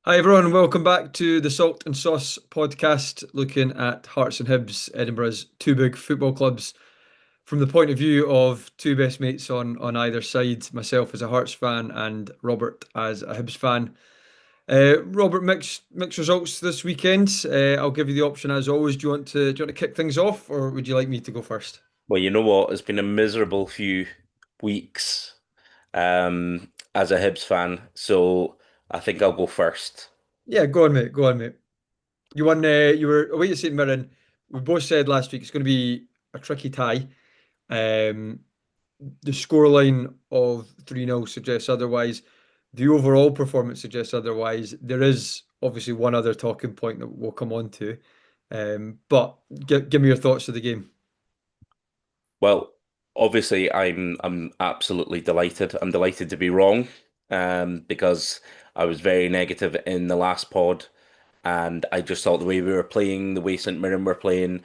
Hi everyone, welcome back to the Salt and Sauce podcast, looking at Hearts and Hibs, Edinburgh's two big football clubs, from the point of view of two best mates on either side. Myself as a Hearts fan and Robert as a Hibs fan. Robert, mixed results this weekend. I'll give you the option as always. Do you want to kick things off, or would you like me to go first? Well, you know what? It's been a miserable few weeks as a Hibs fan, so I think I'll go first. Yeah, go on, mate. Go on, mate. You won. You were away at St Mirren. We both said last week it's going to be a tricky tie. Um, the scoreline of 3-0 suggests otherwise. The overall performance suggests otherwise. There is obviously one other talking point that we'll come on to. But give me your thoughts of the game. Well, obviously, I'm absolutely delighted. I'm delighted to be wrong, because I was very negative in the last pod, and I just thought the way we were playing, the way St Mirren were playing,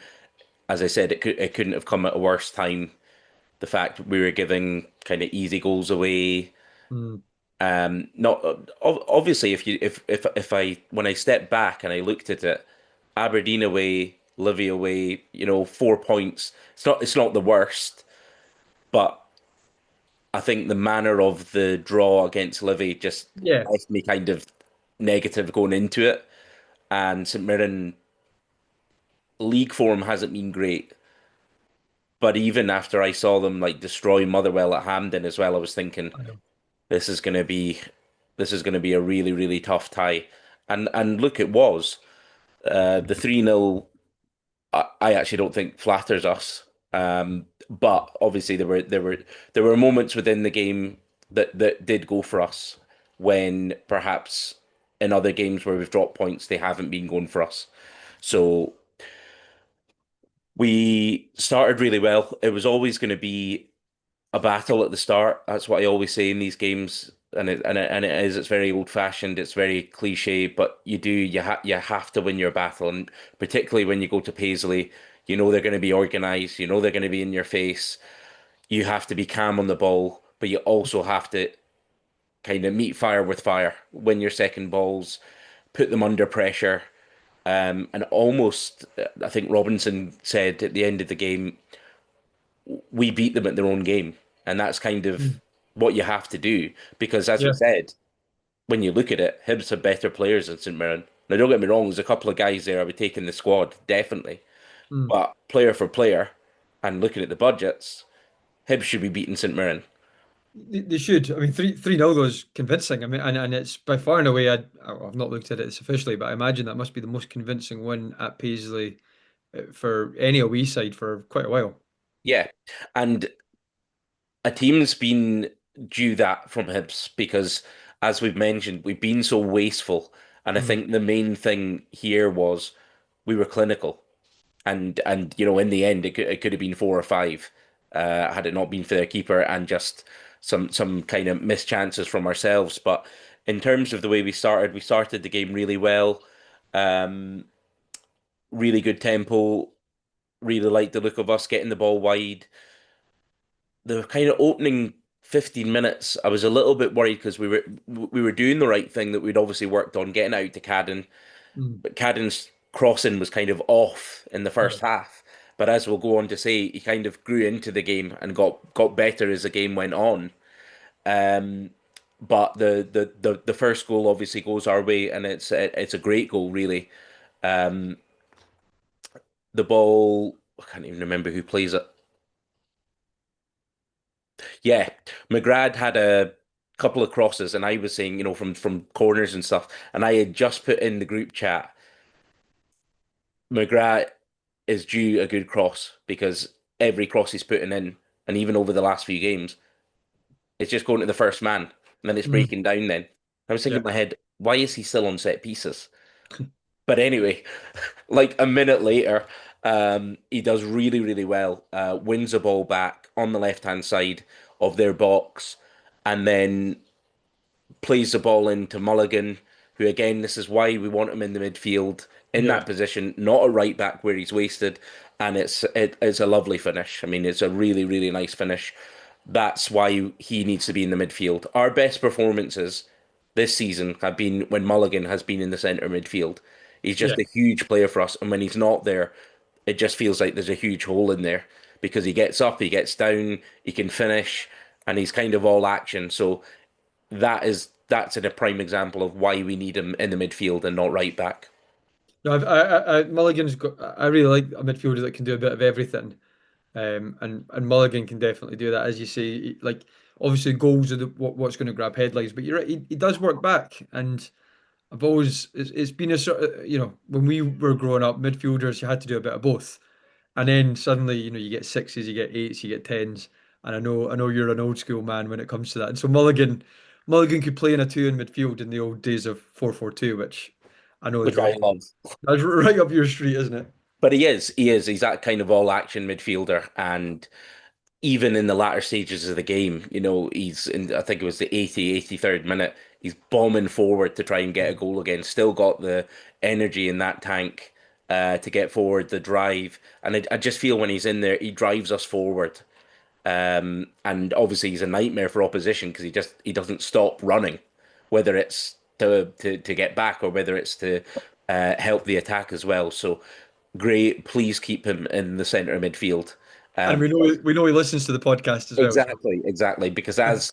as I said, it couldn't have come at a worse time. The fact we were giving kind of easy goals away. Mm, Not obviously, if I when I stepped back and I looked at it, Aberdeen away, Livy away, 4 points. It's not the worst, but I think the manner of the draw against Livy just yeah, left me kind of negative going into it. And St Mirren league form hasn't been great, but even after I saw them like destroy Motherwell at Hampden as well, I was thinking I know. this is going to be this is going to be a really really tough tie. And look, it was. The 3-0, I actually don't think flatters us. But obviously there were moments within the game that did go for us when perhaps in other games where we've dropped points, they haven't been going for us. So we started really well. It was always going to be a battle at the start. That's what I always say in these games, and it is. It's very old fashioned. It's very cliche, but you have to win your battle, and particularly when you go to Paisley, you know they're going to be organised. You know they're going to be in your face. You have to be calm on the ball, but you also have to kind of meet fire with fire, win your second balls, put them under pressure. And almost, I think Robinson said at the end of the game, we beat them at their own game. And that's kind of Mm, what you have to do. Because as we yeah. said, when you look at it, Hibs have better players than St Mirren. Now, don't get me wrong, there's a couple of guys there I would take in the squad, definitely. Mm. But player for player, and looking at the budgets, Hibs should be beating St Mirren. They should. I mean, three nil though is convincing. I mean, and it's by far and away. I've not looked at it officially, but I imagine that must be the most convincing win at Paisley for any away side for quite a while. Yeah. And a team's been due that from Hibs because, as we've mentioned, we've been so wasteful. And I Mm. think the main thing here was we were clinical. And in the end it could have been 4 or 5 had it not been for their keeper and just some kind of missed chances from ourselves. But in terms of the way we started the game really well. um really good tempo, really liked the look of us getting the ball wide. The kind of opening 15 minutes I was a little bit worried because we were doing the right thing that we'd obviously worked on, getting out to Cadden, Mm. but Cadden's crossing was kind of off in the Yeah. first half. But as we'll go on to say, he kind of grew into the game and got better as the game went on. Um, but the first goal obviously goes our way, and it's a great goal, really. Um, the ball, I can't even remember who plays it. Yeah, McGrath had a couple of crosses, and I was saying, from corners and stuff, and I had just put in the group chat, McGrath is due a good cross because every cross he's putting in, and even over the last few games, it's just going to the first man, and then it's Mm. breaking down. Then I was thinking Yeah. in my head, why is he still on set pieces? But anyway, like a minute later, he does really, really well. Wins the ball back on the left-hand side of their box, and then plays the ball into Mulligan, who again, this is why we want him in the midfield in Yeah. that position, not a right back where he's wasted. And it's a lovely finish. I mean, it's a really, really nice finish. That's why he needs to be in the midfield. Our best performances this season have been when Mulligan has been in the centre midfield. He's Yeah. just a huge player for us, and when he's not there, it just feels like there's a huge hole in there because he gets up, he gets down, he can finish, and he's kind of all action. So that's a prime example of why we need him in the midfield and not right back. No, Mulligan's got. I really like a midfielder that can do a bit of everything. And Mulligan can definitely do that, as you say. Like obviously, goals are what's going to grab headlines, but you're right. He does work back, and I've always it's been a sort of when we were growing up, midfielders you had to do a bit of both, and then suddenly you get sixes, you get eights, you get tens, and I know you're an old school man when it comes to that, and so Mulligan could play in a two in midfield in the old days of 4-4-2, which I know is Which I right. love. That's right up your street, isn't it? But he's that kind of all action midfielder. And even in the latter stages of the game, he's in, I think it was the 83rd minute, he's bombing forward to try and get a goal again. Still got the energy in that tank to get forward, the drive. And I just feel when he's in there, he drives us forward. And obviously he's a nightmare for opposition because he doesn't stop running, whether it's to get back or whether it's to help the attack as well. So great, please keep him in the centre of midfield. And Um, we know he listens to the podcast as well. So exactly, because as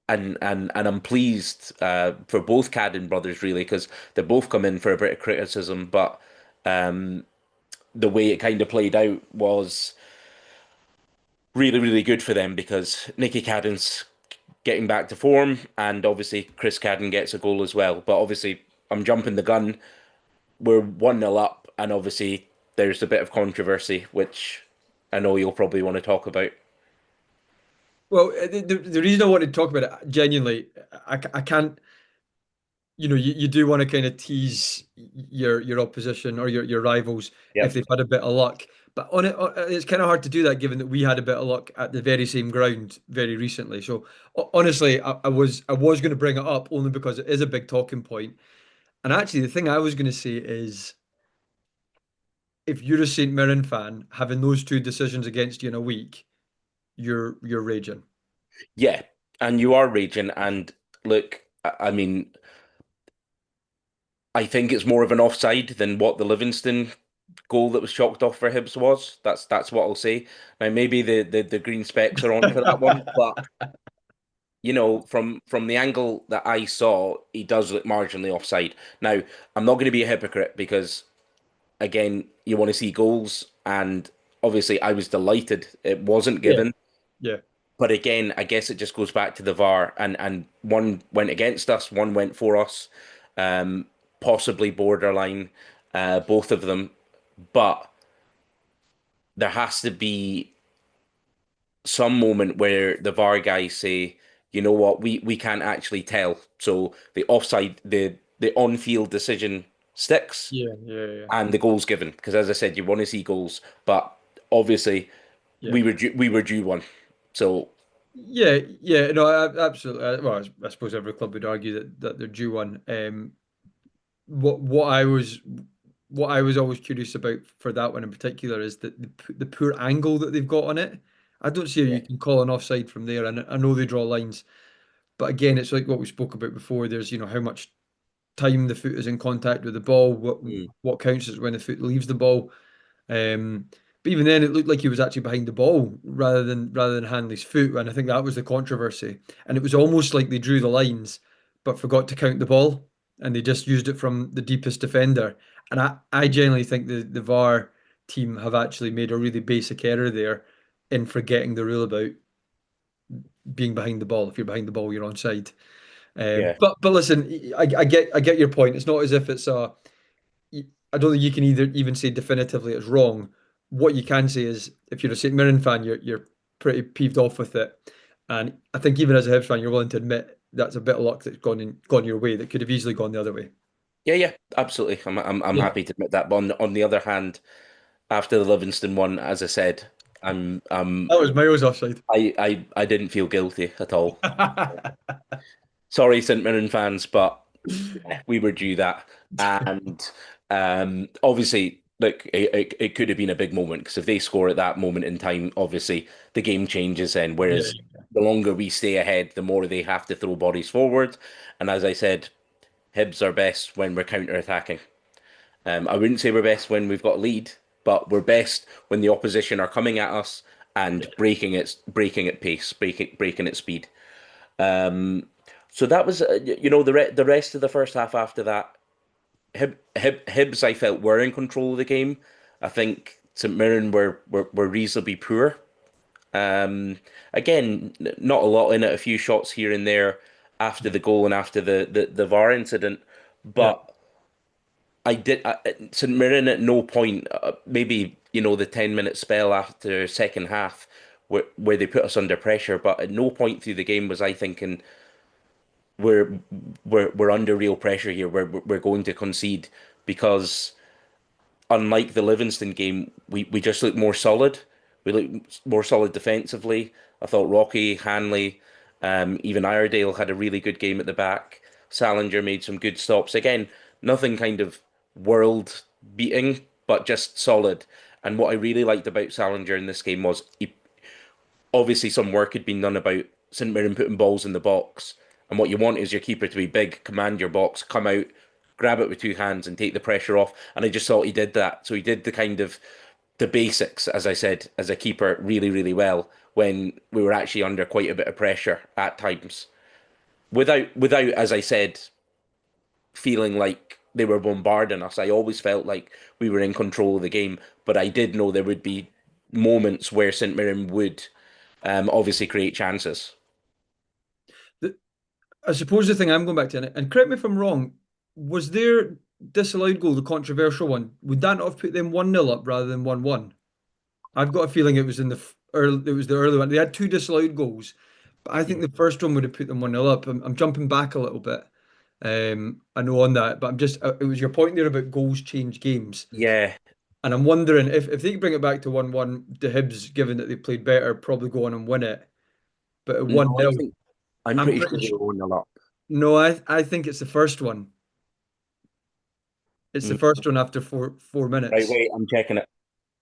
and I'm pleased for both Cadden brothers really because they both come in for a bit of criticism, but um, the way it kind of played out was really, really good for them because Nicky Cadden's getting back to form, and obviously Chris Cadden gets a goal as well. But obviously, I'm jumping the gun. We're 1-0 up, and obviously there's a bit of controversy, which I know you'll probably want to talk about. well, the reason I wanted to talk about it genuinely, I can't. You do want to kind of tease your opposition or your rivals if Yep. they've had a bit of luck. But it's kind of hard to do that given that we had a bit of luck at the very same ground very recently. So honestly, I was going to bring it up only because it is a big talking point. And actually, the thing I was going to say is, if you're a St Mirren fan, having those two decisions against you in a week, you're raging. Yeah, and you are raging. And look, I mean, I think it's more of an offside than what the Livingston goal that was chalked off for Hibs was. That's what I'll say. Now maybe the green specs are on for that one, but from the angle that I saw, he does look marginally offside. Now, I'm not going to be a hypocrite because again, you want to see goals, and obviously I was delighted it wasn't Yeah, given. yeah, But again, I guess it just goes back to the VAR, and one went against us, one went for us, um, possibly borderline, both of them. But there has to be some moment where the VAR guys say, you know what, we can't actually tell. So the offside, the on-field decision sticks, yeah, yeah, yeah, and the goal's given. Because as I said, you want to see goals, but obviously yeah. we were due one. So Yeah, yeah, no, absolutely. Well, I suppose every club would argue that they're due one. What what I was what I was always curious about for that one in particular is that the poor angle that they've got on it. I don't see how yeah. you can call an offside from there. And I know they draw lines, but again, it's like what we spoke about before. There's how much time the foot is in contact with the ball. Mm. What counts is when the foot leaves the ball. Um, but even then, it looked like he was actually behind the ball rather than Hanley's foot, and I think that was the controversy. And it was almost like they drew the lines, but forgot to count the ball, and they just used it from the deepest defender. And I generally think the VAR team have actually made a really basic error there in forgetting the rule about being behind the ball. If you're behind the ball, you're onside. Yeah. But listen, I get your point. It's not as if it's a I don't think you can either even say definitively it's wrong. What you can say is if you're a St Mirren fan, you're pretty peeved off with it. And I think even as a Hibs fan, you're willing to admit that's a bit of luck that's gone your way that could have easily gone the other way. Yeah, yeah, absolutely. I'm Yeah. happy to admit that. But on the other hand, after the Livingston one, as I said, I'm That was miles offside. I didn't feel guilty at all. Sorry, St Mirren fans, but yeah, we were due that. And obviously Look, it could have been a big moment because if they score at that moment in time, obviously the game changes then. Yeah, Whereas the longer we stay ahead, the more they have to throw bodies forward. And as I said, Hibs are best when we're counter-attacking. I wouldn't say we're best when we've got a lead, but we're best when the opposition are coming at us and breaking at pace, breaking at speed. Um, so that was, the rest of the first half after that. Hibs, I felt, were in control of the game. I think St Mirren were reasonably poor. Again, not a lot in it, a few shots here and there after the goal and after the VAR incident, yeah, but St Mirren at no point, maybe the 10-minute spell after second half where they put us under pressure, but at no point through the game was I thinking we're we're under real pressure here. We're going to concede because unlike the Livingston game, we just look more solid. We look more solid defensively. I thought Rocky, Hanley, even Iredale had a really good game at the back. Salinger made some good stops. Again, nothing kind of world beating, but just solid. And what I really liked about Salinger in this game was obviously some work had been done about St Mirren putting balls in the box. And what you want is your keeper to be big, command your box, come out, grab it with two hands and take the pressure off. And I just thought he did that. So he did the basics, as I said, as a keeper really, really well when we were actually under quite a bit of pressure at times. Without, as I said, feeling like they were bombarding us. I always felt like we were in control of the game, but I did know there would be moments where St Mirren would obviously create chances. the, I suppose the thing I'm going back to, and correct me if I'm wrong, was their disallowed goal the controversial one? Would that not have put them 1-0 up rather than 1-1? I've got a feeling it was in the early, it was the early one. They had two disallowed goals, but I think the first one would have put them 1-0 up. I'm jumping back a little bit. I know on that, but I'm just it was your point there about goals change games. Yeah, And I'm wondering if they could bring it back to 1-1, the Hibs, given that they played better, probably go on and win it. But at no, 1-0, I'm I'm pretty pretty sure they sure. were 1 up. No, I think it's the first one. It's the Mm, first one after four right, minutes. wait, I'm checking it.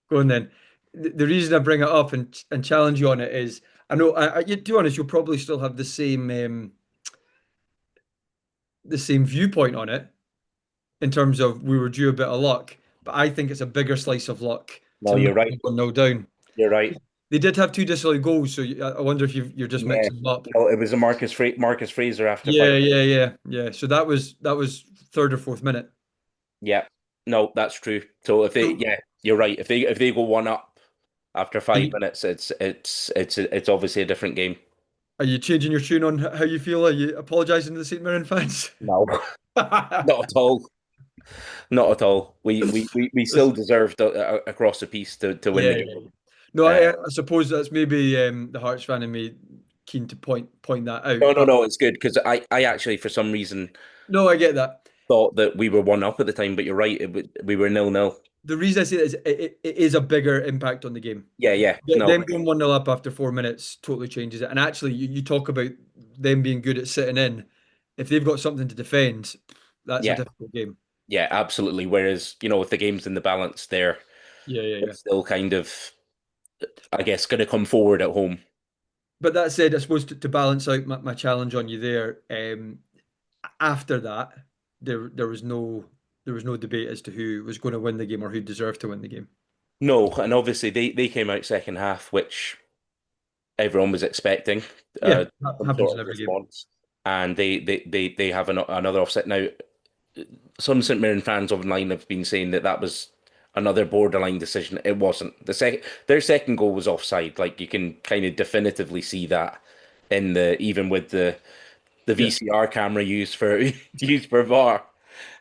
Go on then. The reason I bring it up and challenge you on it is I know to be honest, you'll probably still have the same viewpoint on it in terms of we were due a bit of luck, but I think it's a bigger slice of luck No, to you're not right. go 1-0 down. You're right. They did have two disallowed goals, so I wonder if you're just Yeah. mixing them up. No, it was a Marcus Fraser after five. Yeah. So that was third or fourth minute. Yeah. No, that's true. So So yeah, you're right. If they go 1 up after are 5 minutes, it's obviously a different game. you changing your tune on how you feel? Are you apologising to the St Mirren fans? No, not at all. Not at all. We still Listen, deserved across the piece to win the yeah. game. No, Uh, I suppose that's maybe the Hearts fan in me keen to point that out. no, no, But no. It's good because I actually for some reason no, I get that. thought that we were 1 up at the time, but you're right. We were 0-0. The reason I say that is it is a bigger impact on the game. Yeah, yeah. No, Them going 1-0 up after 4 minutes totally changes it. And actually, you talk about them being good at sitting in. If they've got something to defend, that's a yeah, difficult game. yeah, absolutely. Whereas, if the game's in the balance, they're Yeah. still kind of, I guess, going to come forward at home. But that said, I suppose to balance out my challenge on you there, after that, there was no debate as to who was going to win the game or who deserved to win the game. No, and obviously they came out second half, which everyone was expecting, Yeah, uh, that some happens sort in of every game. response, and they have another offset now. Some St Mirren fans online have been saying that was another borderline decision. It wasn't. Their second goal was offside. Like you can kind of definitively see that in the even with the Yeah, VCR camera used for used for VAR.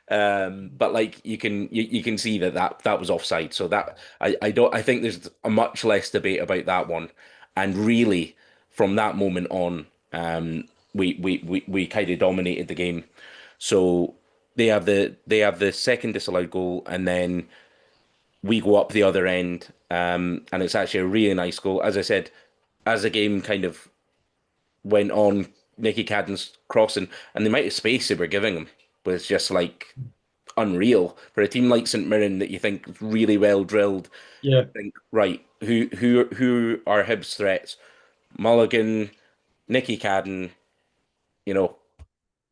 But like you can see that was offside. So that I think there's a much less debate about that one. And really, from that moment on, we kind of dominated the game. So they have the second disallowed goal, and then we go up the other end, and it's actually a really nice goal. As I said, as the game kind of went on, Nicky Cadden's crossing, and the amount of space they were giving him was just like unreal for a team like St Mirren that you think is really well drilled. Yeah. Think right, who are Hibs threats? Mulligan, Nicky Cadden, you know,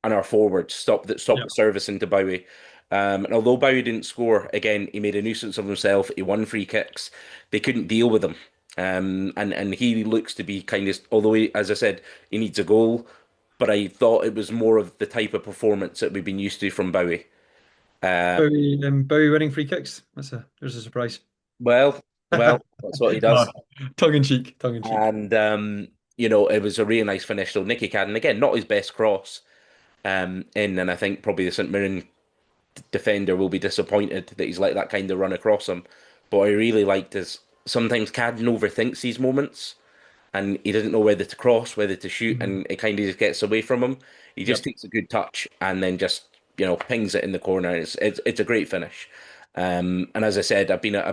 and our forwards stop Yeah. the service into Bowie. And although Bowie didn't score, again, he made a nuisance of himself. He won free kicks. They couldn't deal with him. And he looks to be kind of, although he, as I said, he needs a goal, but I thought it was more of the type of performance that we've been used to from Bowie. Bowie winning free kicks. There's a surprise. Well, that's what he No, does. tongue in cheek, tongue in cheek. And it was a really nice finish. So Nicky Cadden, again, not his best cross and I think probably the St Mirren defender will be disappointed that he's let that kind of run across him. But what I really liked is sometimes Cadden overthinks these moments and he doesn't know whether to cross, whether to shoot, Mhm. and it kind of just gets away from him. He just Yep. takes a good touch and then just pings it in the corner. It's a great finish. And as I said, I've been a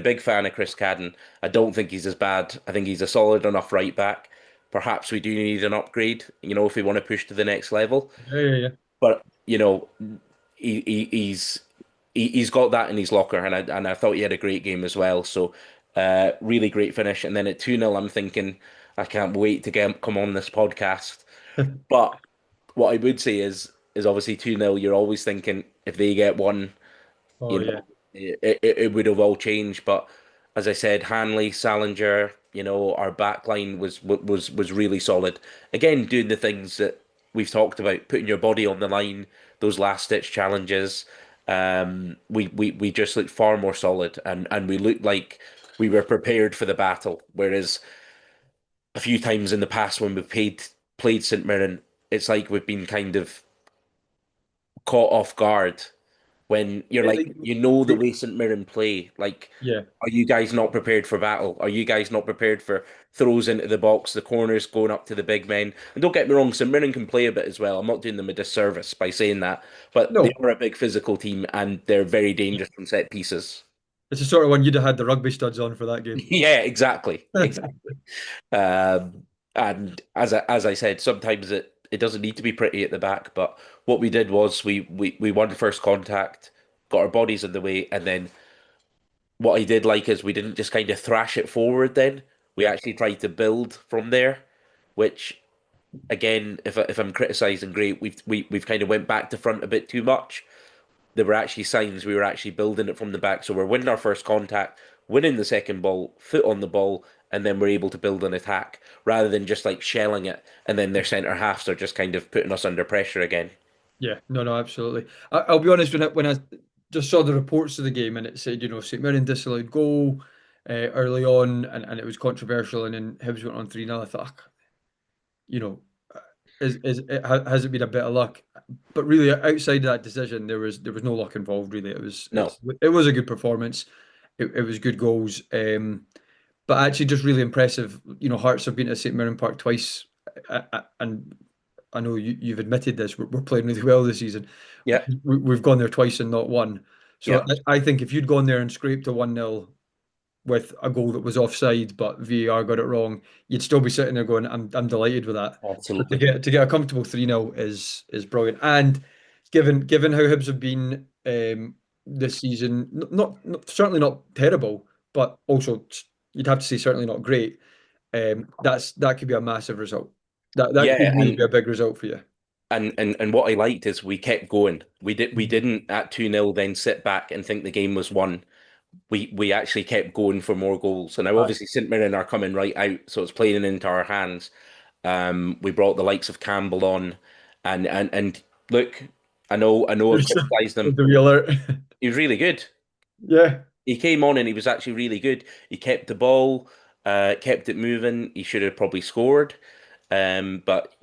big fan of Chris Cadden. I don't think he's as bad. I think he's a solid enough right back. Perhaps we do need an upgrade, if we want to push to the next level. Yeah, yeah, yeah. But he, he he's he's got that in his locker, and I thought he had a great game as well. So really great finish. And then at 2-0, I'm thinking I can't wait to get come on this podcast. But what I would say is obviously 2-0. You're always thinking if they get one, Oh you yeah. know, it would have all changed. But as I said, Hanley, Salinger, our back line was really solid. Again, doing the things that we've talked about, putting your body on the line, those last ditch challenges. We just looked far more solid, and we looked like we were prepared for the battle. Whereas a few times in the past when played St Mirren, it's like we've been kind of caught off guard when you're Yeah, like, the we- way St Mirren play. Like, yeah. are you guys not prepared for battle? Are you guys not prepared for throws into the box, the corners going up to the big men? And don't get me wrong, St Mirren can play a bit as well. I'm not doing them a disservice by saying that, but they No, are a big physical team and they're very dangerous from set pieces. it's the sort of one you'd have had the rugby studs on for that game. Yeah, exactly, exactly. And as I said, sometimes it doesn't need to be pretty at the back, but what we did was we won first contact, got our bodies in the way, and then what I did like is we didn't just kind of thrash it forward then. We Yeah. actually tried to build from there, which again, if I'm criticizing, great, we've kind of went back to front a bit too much. There were actually signs we were actually building it from the back. So we're winning our first contact, winning the second ball, foot on the ball, and then we're able to build an attack rather than just like shelling it and then their centre halves are just kind of putting us under pressure again. Yeah, no, no, absolutely. I'll be honest, when I just saw the reports of the game and it said, St Mirren disallowed goal early on and it was controversial and then Hibs went on 3-0, I thought, you know, has it been a bit of luck? But really, outside of that decision, there was no luck involved. Really, No. it was a good performance. It was good goals. But actually, just really impressive. Hearts have been to St Mirren Park twice, and I know you've admitted this. We're playing really well this season. Yeah. We've gone there twice and not won. So Yeah. I think if you'd gone there and scraped a 1-0 with a goal that was offside, but VAR got it wrong, you'd still be sitting there going, "I'm delighted with that." So to Absolutely. get a comfortable 3-0 is brilliant. And given how Hibs have been this season, not certainly not terrible, but also you'd have to say certainly not great. That could be a massive result. That could Yeah, really be a big result for you. and what I liked is we kept going. We didn't at 2-0 then sit back and think the game was won. We actually kept going for more goals. And now Aye. obviously St Mirren are coming right out, so it's playing into our hands. We brought the likes of Campbell on, and look, I know I've There's criticised the him. alert. He was really good. Yeah. He came on and he was actually really good. He kept the ball, kept it moving. He should have probably scored. But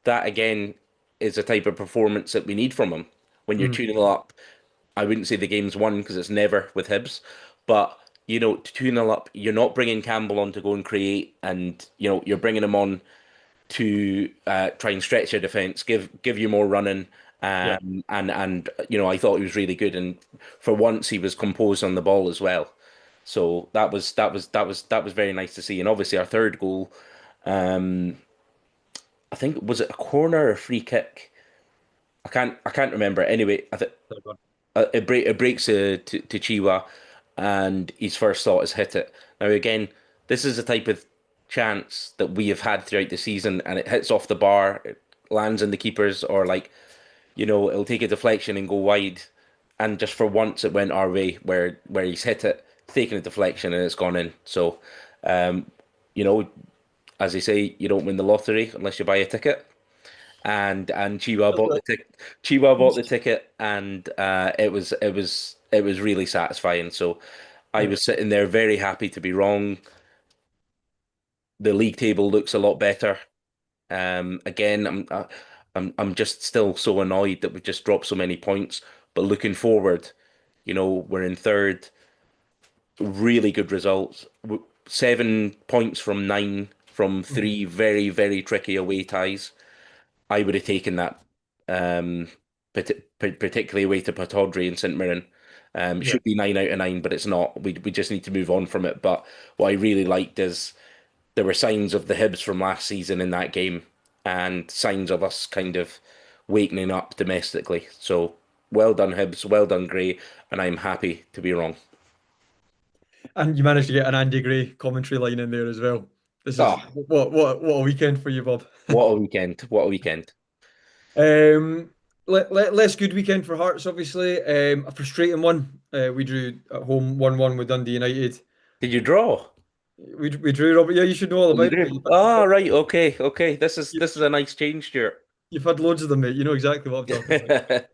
that again is the type of performance that we need from him. When you're Mm. 2-0 up, I wouldn't say the game's won because it's never with Hibs, but 2-0 up, you're not bringing Campbell on to go and create, and you're bringing him on to try and stretch your defense, give you more running. Yeah. And I thought he was really good, and for once he was composed on the ball as well. So that was very nice to see. And obviously our third goal, um, I think was it a corner or a free kick? I can't remember. Anyway, I think Third one. it breaks to Chiwa, and his first thought is hit it. Now again, this is the type of chance that we have had throughout the season, and it hits off the bar, it lands in the keepers, or like it'll take a deflection and go wide. And just for once, it went our way, where he's hit it, taken a deflection, and it's gone in. So, um, you know, as they say, you don't win the lottery unless you buy a ticket. And Chiwa bought the ticket, and it was really satisfying. So I Yeah. was sitting there very happy to be wrong. The league table looks a lot better. Again, I'm just still so annoyed that we just dropped so many points. But looking forward, we're in third. Really good results. 7 points from 9 from Mhm. three very, very tricky away ties. I would have taken that, um, particularly away to Pataudry and St Mirren. It Yeah. should be 9 out of 9, but it's not. We just need to move on from it. But what I really liked is there were signs of the Hibs from last season in that game, and signs of us kind of wakening up domestically. So well done, Hibs. Well done, Gray. And I'm happy to be wrong. And you managed to get an Andy Gray commentary line in there as well. This is Oh, what a weekend for you, Bob. what a weekend! What a weekend! Um, less good weekend for Hearts, obviously. A frustrating one. We drew at home 1-1 with Dundee United. Did you draw? We drew, Robert. Yeah, you should know all Oh, you about it, mate. did. Ah, right. Okay. Okay. This is You, this is a nice change, Stuart. you've had loads of them, mate. You know exactly what I'm talking about.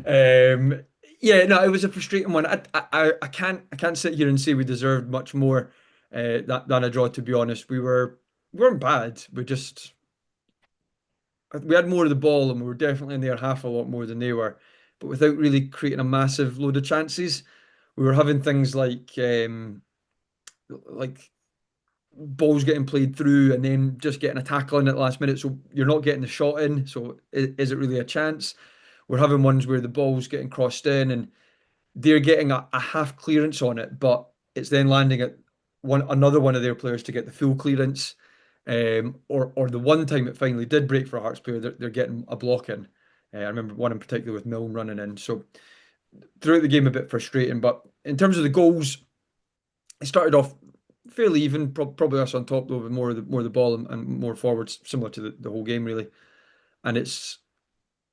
Um, yeah, no, it was a frustrating one. I can't sit here and say we deserved much more than a draw. To be honest, we weren't bad. We had more of the ball and we were definitely in their half a lot more than they were, but without really creating a massive load of chances. We were having things like balls getting played through and then just getting a tackle in at the last minute. So you're not getting the shot in. So is it really a chance? We're having ones where the ball's getting crossed in and they're getting a half clearance on it, but it's then landing at another one of their players to get the full clearance. Or the one time it finally did break for a Hearts player, they're getting a block in. I remember one in particular with Milne running in. So throughout the game, a bit frustrating. But in terms of the goals, it started off fairly even, probably us on top though, with more of the ball and more forwards, similar to the whole game really. And it's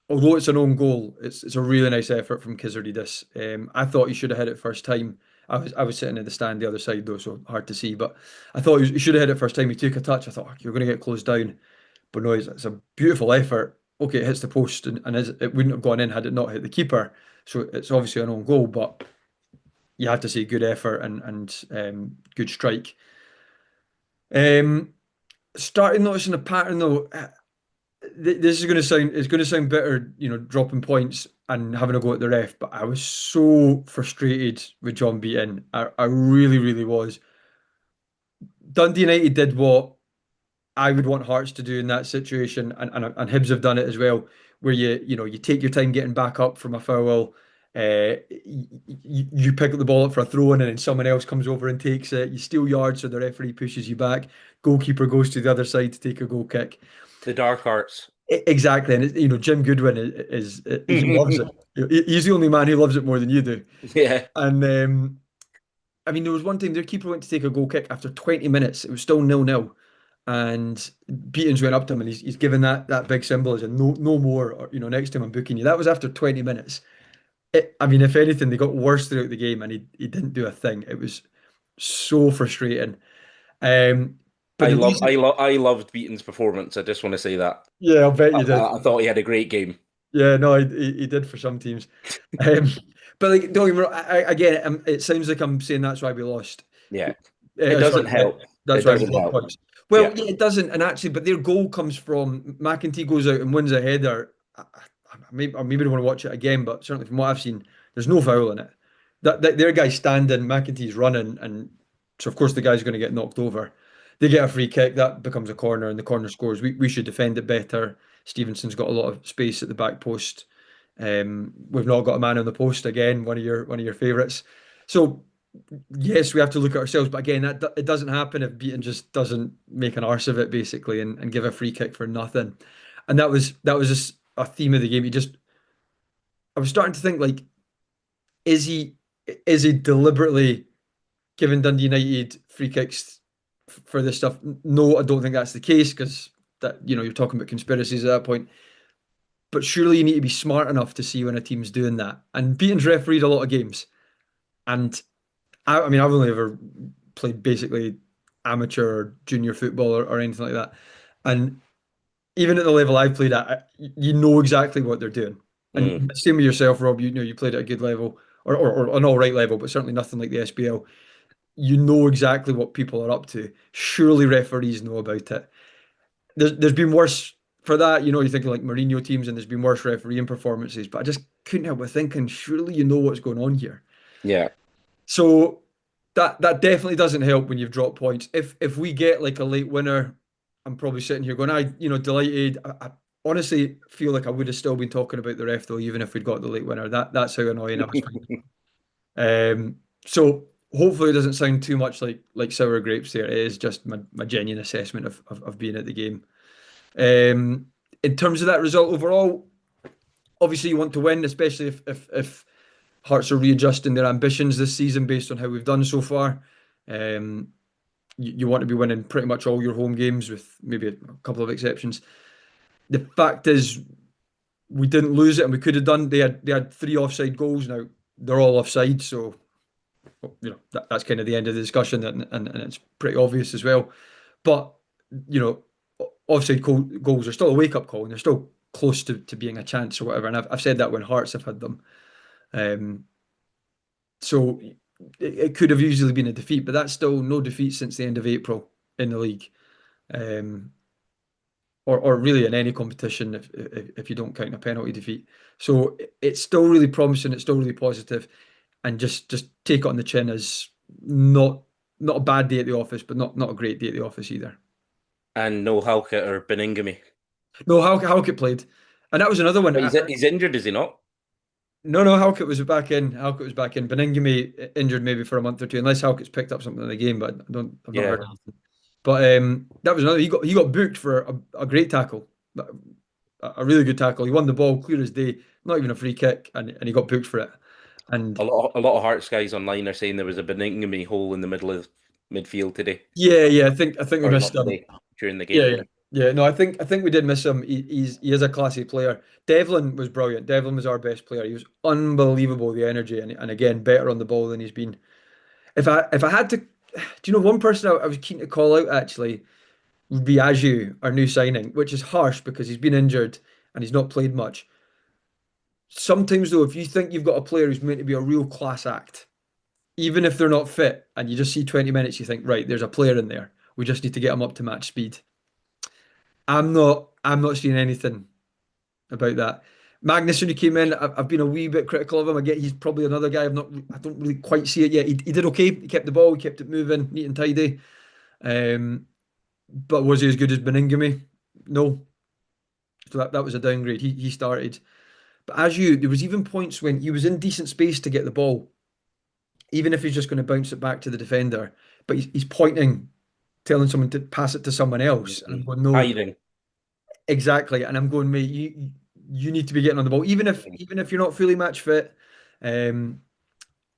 although it's an own goal, it's a really nice effort from Kizardidis. I thought he should have hit it first time. I was sitting in the stand the other side though, so hard to see. But I thought he should have hit it first time. He took a touch. I thought, "Oh, you're going to get closed down," but no, it's a beautiful effort. Okay, it hits the post, and it wouldn't have gone in had it not hit the keeper. So it's obviously an own goal, but you have to say good effort and good strike. Um, Starting noticing a pattern though. This is going to sound it's going to sound bitter, dropping points and having a go at the ref, but I was so frustrated with John Beaton. I really, really was. Dundee United did what I would want Hearts to do in that situation, and Hibs have done it as well, where you take your time getting back up from a foul. You pick up the ball up for a throw in, and then someone else comes over and takes it. You steal yards, so the referee pushes you back. Goalkeeper goes to the other side to take a goal kick. The dark arts. Exactly, and Jim Goodwin he loves it. He's the only man who loves it more than you do. Yeah. And I mean, there was one time their keeper went to take a goal kick after 20 minutes. It was still 0-0, and Beatons went up to him and he's given that big symbol as a no more, or next time I'm booking you. That was after 20 minutes. I mean, if anything, they got worse throughout the game, and he didn't do a thing. It was so frustrating. Um, but I the love I reason, love I loved Beaton's performance. I just want to say that. yeah, I'll bet I, you did. I thought he had a great game. Yeah, no, he did for some teams. Um, but like, don't get me wrong, again, it sounds like I'm saying that's why we lost. Yeah. It Sorry, doesn't help. that's It why we doesn't dropped help. points. Yeah. Well, yeah, it doesn't, and actually, but their goal comes from McEntee goes out and wins a header. I maybe don't want to watch it again, but certainly from what I've seen, there's no foul in it. That their guy's standing, McEntee's running, and so of course the guy's going to get knocked over. They get a free kick, that becomes a corner, and the corner scores. We should defend it better. Stevenson's got a lot of space at the back post. We've not got a man on the post again, one of your favourites. So yes, we have to look at ourselves, but again, it doesn't happen if Beaton just doesn't make an arse of it basically and give a free kick for nothing. And that was just a theme of the game. I was starting to think like, is he is he deliberately giving Dundee United free kicks for this stuff? No, I don't think that's the case because that you're talking about conspiracies at that point. But surely you need to be smart enough to see when a team's doing that. And Beaton's refereed a lot of games, and I mean I've only ever played basically amateur or junior football or anything like that, and even at the level I've played at, you know exactly what they're doing. Mm, And same with yourself, Rob. You know you played at a good level or an all right level, but certainly nothing like the SBL. You know exactly what people are up to. Surely referees know about it. There's been worse for that. You're thinking like Mourinho teams, and there's been worse refereeing performances. But I just couldn't help but thinking, surely you know what's going on here. yeah. So that definitely doesn't help when you've dropped points. If we get like a late winner, I'm probably sitting here going, delighted. I honestly feel like I would have still been talking about the ref though, even if we'd got the late winner. That's how annoying I was finding. So hopefully it doesn't sound too much like sour grapes there. It is just my genuine assessment of being at the game. In terms of that result overall, obviously you want to win, especially if Hearts are readjusting their ambitions this season based on how we've done so far. Um, you want to be winning pretty much all your home games, with maybe a couple of exceptions. The fact is, we didn't lose it, and we could have done. They had three offside goals. Now they're all offside, so that's kind of the end of the discussion, and it's pretty obvious as well. But you know, offside goals are still a wake up call, and they're still close to being a chance or whatever. And I've said that when Hearts have had them. Um, so it could have easily been a defeat, but that's still no defeat since the end of April in the league, um, or really in any competition if you don't count a penalty defeat. So it's still really promising. It's still really positive, and just take it on the chin as not not a bad day at the office, but not a great day at the office either. And no Halkett or Beningame. No, Halkett played, and that was another one. But he's injured, is he not? No, no, Halkett was back in. Halkett was back in. Beningame injured maybe for a month or two, unless Halkett's picked up something in the game, but I've not Yeah. heard anything. But that was another. He got booked for a great tackle, a really good tackle. He won the ball clear as day, not even a free kick, and he got booked for it. And A lot of Hearts guys online are saying there was a Beningame hole in the middle of midfield today. yeah, I think we Or missed not him. today, during the Yeah, game. yeah. No, I think we did miss him. He is a classy player. Devlin was brilliant. Devlin was our best player. He was unbelievable, the energy, and again better on the ball than he's been. If I had to, do you know one person I was keen to call out actually would be Aju, our new signing, which is harsh because he's been injured and he's not played much. Sometimes though, if you think you've got a player who's meant to be a real class act, even if they're not fit, and you just see 20 minutes, you think, right, there's a player in there. We just need to get him up to match speed. I'm not seeing anything about that. Magnus, when he came in, I've been a wee bit critical of him. I get he's probably another guy. I don't really quite see it yet. He did okay. He kept the ball. He kept it moving, neat and tidy. Um, but was he as good as Beningame? No. So that was a downgrade. He started. But there was even points when he was in decent space to get the ball, even if he's just going to bounce it back to the defender. But he's pointing, telling someone to pass it to someone else. And I'm going, no, Hiding. exactly. And I'm going, mate, you need to be getting on the ball, even if you're not fully match fit. Um,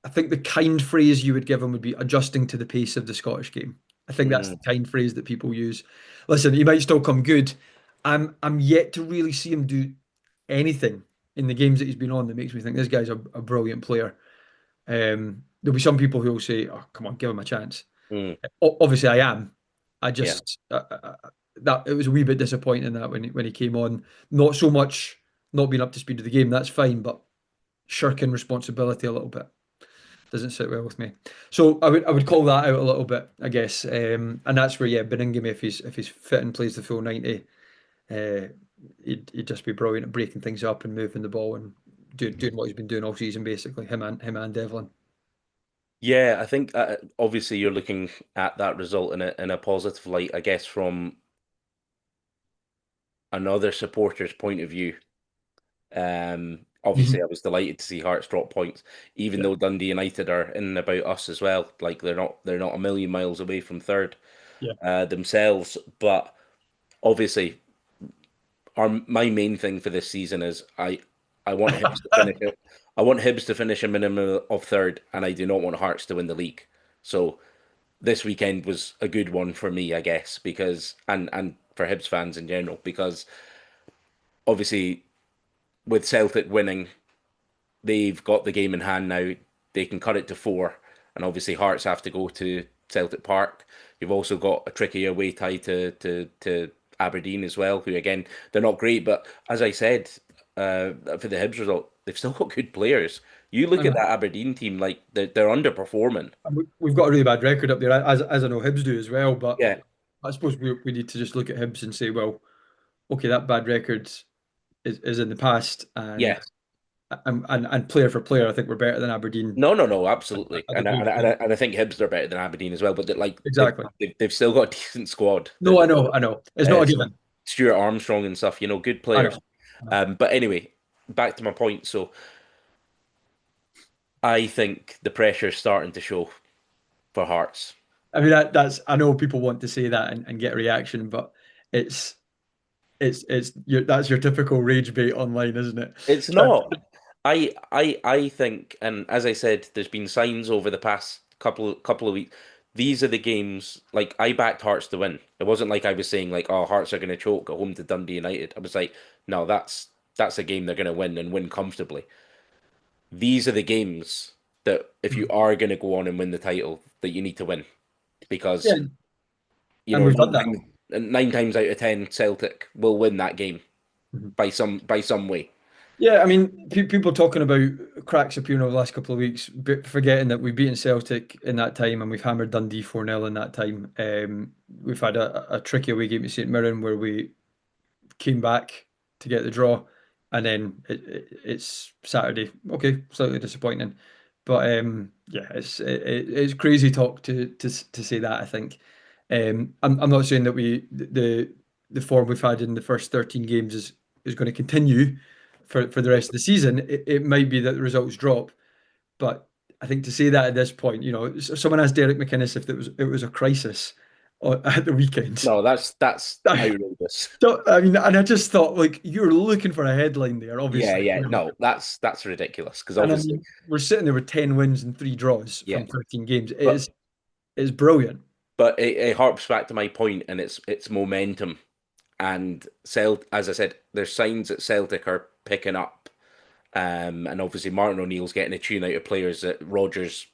I think the kind phrase you would give him would be adjusting to the pace of the Scottish game. I think that's the Mm. kind phrase that people use. Listen, he might still come good. I'm yet to really see him do anything in the games that he's been on that makes me think this guy's a brilliant player. There'll be some people who will say, "Oh, come on, give him a chance." Mm. Obviously, I am. I Yeah. just that it was a wee bit disappointing that when he came on, not so much not being up to speed with the game. That's fine, but shirking responsibility a little bit doesn't sit well with me. So I would call that out a little bit, I guess. And that's where Beningame, if he's fit and plays the full 90, uh, he'd just be brilliant at breaking things up and moving the ball and doing what he's been doing all season, basically. Him and Devlin. Yeah, I think obviously you're looking at that result in a positive light, I guess, from another supporter's point of view. Obviously, Mhm. I was delighted to see Hearts drop points, even Yeah, though Dundee United are in and about us as well. Like they're not a million miles away from third yeah, themselves. But obviously, my main thing for this season is I I want Hibs to finish it. I want Hibs to finish a minimum of third, and I do not want Hearts to win the league. So this weekend was a good one for me, I guess, because and for Hibs fans in general, because obviously with Celtic winning, they've got the game in hand now. They can cut it to four, and obviously Hearts have to go to Celtic Park. You've also got a tricky away tie to Aberdeen as well, who again they're not great, but as I said, for the Hibs result, they've still got good players. You look at And that Aberdeen team, like they're underperforming. we've got a really bad record up there, as I know Hibs do as well. But Yeah, I suppose we need to just look at Hibs and say, well, okay, that bad record is in the past, yeah. and player for player, I think we're better than Aberdeen No, absolutely, at the and big club. I think Hibs are better than Aberdeen as well. But like Exactly. they've still got a decent squad. No, I know. It's not a Some given. Stuart Armstrong and stuff, good I players. know. I know. But anyway, back to my point. So I think the pressure's starting to show for Hearts. I mean that's I know people want to say that and get a reaction, but it's that's your typical rage bait online, isn't it? It's Try- not. I think, and as I said, there's been signs over the past couple of weeks. These are the games. Like I backed Hearts to win. It wasn't like I was saying like, oh, Hearts are going to choke at home to Dundee United. I was like, no, that's a game they're going to win and win comfortably. These are the games that if you are going to go on and win the title, that you need to win because Yeah, and we've done that. nine times out of ten, Celtic will win that game Mhm. by some way. Yeah, I mean, people talking about cracks appearing over the last couple of weeks, but forgetting that we've beaten Celtic in that time and we've hammered Dundee 4-0 in that time. We've had a tricky away game at St Mirren where we came back to get the draw, and then it's Saturday. Okay, slightly disappointing, but yeah, it's crazy talk to say that. I think I'm not saying that the form we've had in the first 13 games is going to continue for the rest of the season. It might be that the results drop, but I think to say that at this point, someone asked Derek McInnes if it was a crisis at the weekend. No, that's outrageous. I mean, and I just thought, like, you're looking for a headline there, Yeah, obviously. yeah. No, that's ridiculous because And I obviously, mean, we're sitting there with 10 wins and three draws yeah. from 13 games. But It's brilliant. it harps back to my point, and it's momentum. And as I said, there's signs that Celtic are picking up. And obviously Martin O'Neill's getting a tune out of players that Rodgers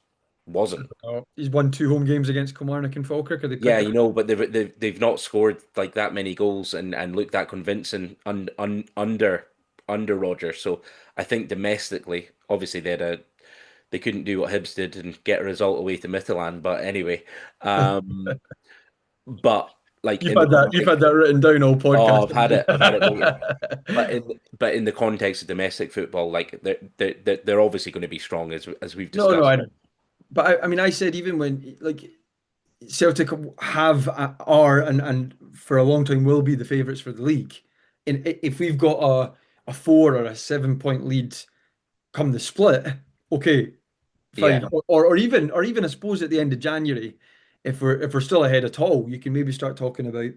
wasn't. He's won two home games against Kilmarnock and Falkirk. Are they Yeah, picked up? but they've not scored like that many goals and looked that convincing under Rodgers. So I think domestically, obviously they couldn't do what Hibs did and get a result away to Midtjylland. But anyway, um, but like in the You've context, had that written down all oh, podcast. I've had it waiting. But in the context of domestic football, like they're obviously going to be strong as we've No, discussed. I know. But I mean, I said even when like Celtic have are and for a long time will be the favourites for the league. And if we've got a 4 or a 7 point lead come the split, okay, Yeah. fine. Or even I suppose at the end of January, if we're still ahead at all, you can maybe start talking about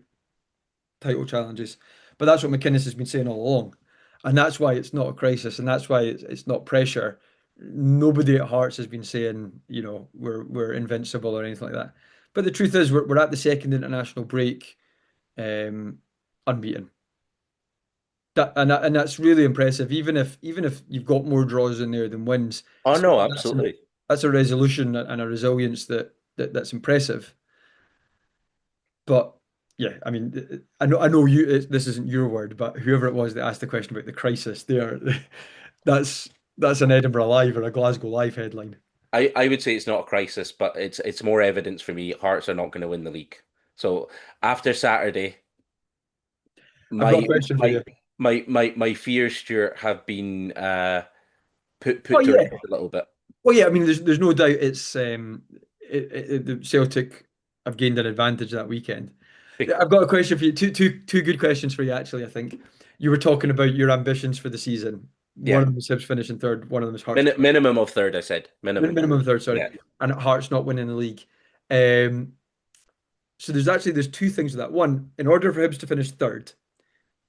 title challenges. But that's what McInnes has been saying all along, and that's why it's not a crisis, and that's why it's not pressure. Nobody at Hearts has been saying, we're invincible or anything like that. But the truth is, we're at the second international break, um, unbeaten. And that's really impressive. Even if you've got more draws in there than wins, Oh still, no, that's absolutely. a resolution and a resilience that's impressive. But yeah, I mean, I know this isn't your word, but whoever it was that asked the question about the crisis, there, that's that's an Edinburgh Live or a Glasgow Live headline. I would say it's not a crisis, but it's more evidence for me Hearts are not going to win the league. So after Saturday, I've got a my question for my you. my fears, Stuart, have been Oh put to yeah, rest a little bit. well yeah. I mean, there's no doubt the Celtic have gained an advantage that weekend. Be- I've got a question for you. Two good questions for you actually. I think you were talking about your ambitions for the season. One Yeah, of them is Hibs finishing third. One of them is Hearts minimum of third. I said minimum. minimum third. Sorry, Yeah. and Hearts not winning the league. Um, So there's two things with that. One, in order for Hibs to finish third,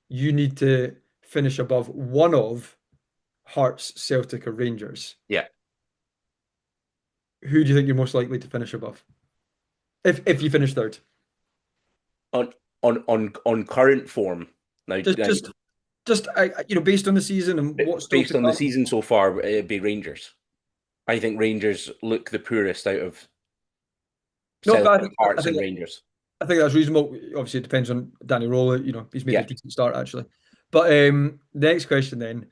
you need to finish above one of Hearts, Celtic, or Rangers, Yeah. who do you think you're most likely to finish above? If you finish third, On on current form. Now, just now just just based on the season and what's still to based on the come. season so far, it'd be Rangers. I think Rangers look the poorest out of No, but Celtic, I Hearts, think and Rangers. I think that's reasonable. Obviously, it depends on Danny Rowley. He's made a Yeah. decent start actually. But next question then: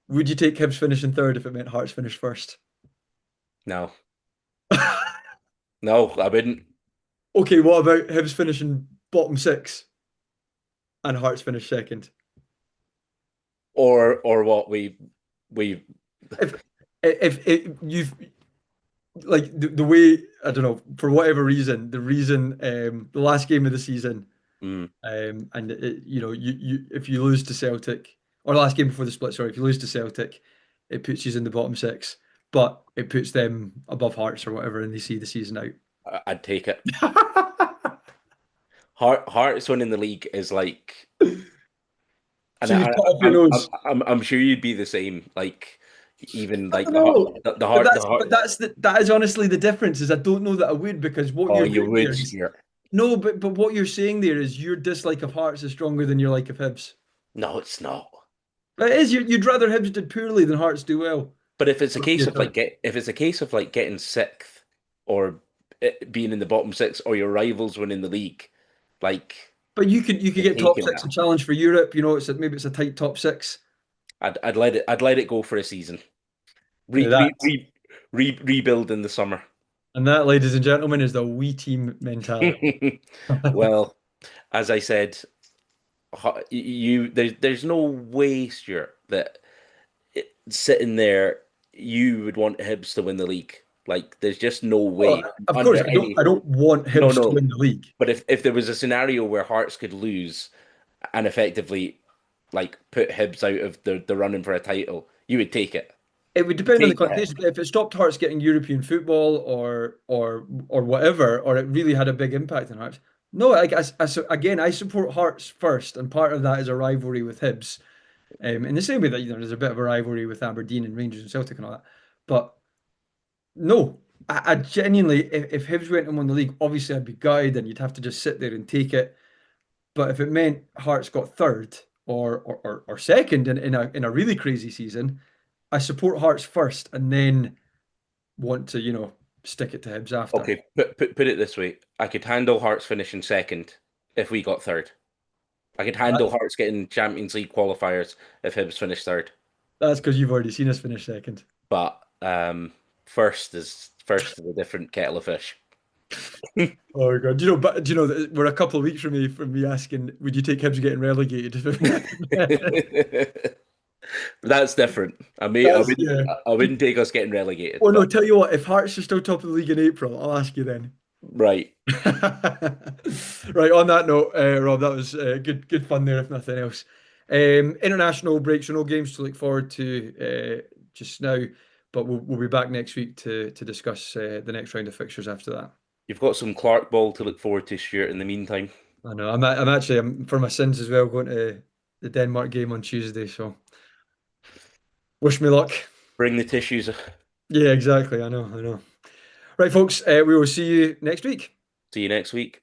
would you take Hibs finishing third if it meant Hearts finish first? No. No, I wouldn't. Okay, what about Hibs finishing bottom six and Hearts finish second? Or what we If if you've like the way I don't know for whatever reason the last game of the season mm, and you if you lose to Celtic or last game before the split, sorry, if you lose to Celtic, it puts you in the bottom six, but it puts them above Hearts or whatever, and they see the season I'd take it. out. Hearts winning the league is like, and So you'd cut off your nose. I'm sure you'd be the same. Like even I like don't know, but the heart. that is honestly the difference. Is I don't know that I would because what Oh, you're you doing would, there is Stuart. no, but what you're saying there is your dislike of Hearts is stronger than your like of Hibs. No, it's not. It is. You'd rather Hibs did poorly than Hearts do well. But if it's a case Yeah, of sorry. if it's a case of like getting sixth or it being in the bottom six or your rivals winning the league, like But you could you're get top taking six that. and challenge for Europe. Maybe it's a tight top six. I'd let it go for a season. Now Re, re, re, rebuild in the summer. that, ladies and gentlemen, is the we team mentality. Well, as I said, there's no way, Stuart, that sitting there you would want Hibs to win the league. Like, there's just no Well, way of course, under I any. don't want No, Hibs to no. win the league. But if there was a scenario where Hearts could lose and effectively like put Hibs out of the running for a title, you would take it. It would depend on the Take the hit. context. If it stopped Hearts getting European football or whatever, or it really had a big impact on Hearts. No, again, I support Hearts first, and part of that is a rivalry with Hibs. In the same way that there's a bit of a rivalry with Aberdeen and Rangers and Celtic and all that. But no, I genuinely, if Hibs went and won the league, obviously I'd be gutted, and you'd have to just sit there and take it. But if it meant Hearts got third or second in a really crazy season, I support Hearts first and then want to, stick it to Hibs after. Okay, put it this way. I could handle Hearts finishing second if we got third. I could handle That's Hearts getting Champions League qualifiers if Hibs finished third. that's because you've already seen us finish second. But first is a different kettle of fish. Oh God, but do you know that we're a couple of weeks from me asking, would you take Hibs getting relegated? That's different. That's yeah. I wouldn't take us getting relegated, Oh no, but tell you what, if Hearts are still top of the league in April, I'll ask you then. right. Right, on that note, Rob, that was good fun there, if nothing else. International breaks, so no games to look forward to just now, but we'll be back next week to discuss the next round of fixtures after that. You've got some Clark ball to look forward to, Stuart, in the meantime. I know I'm actually for my sins as well going to the Denmark game on Tuesday, so wish me luck. Bring the tissues. Yeah, exactly. I know. Right, folks, we will see you next week. See you next week.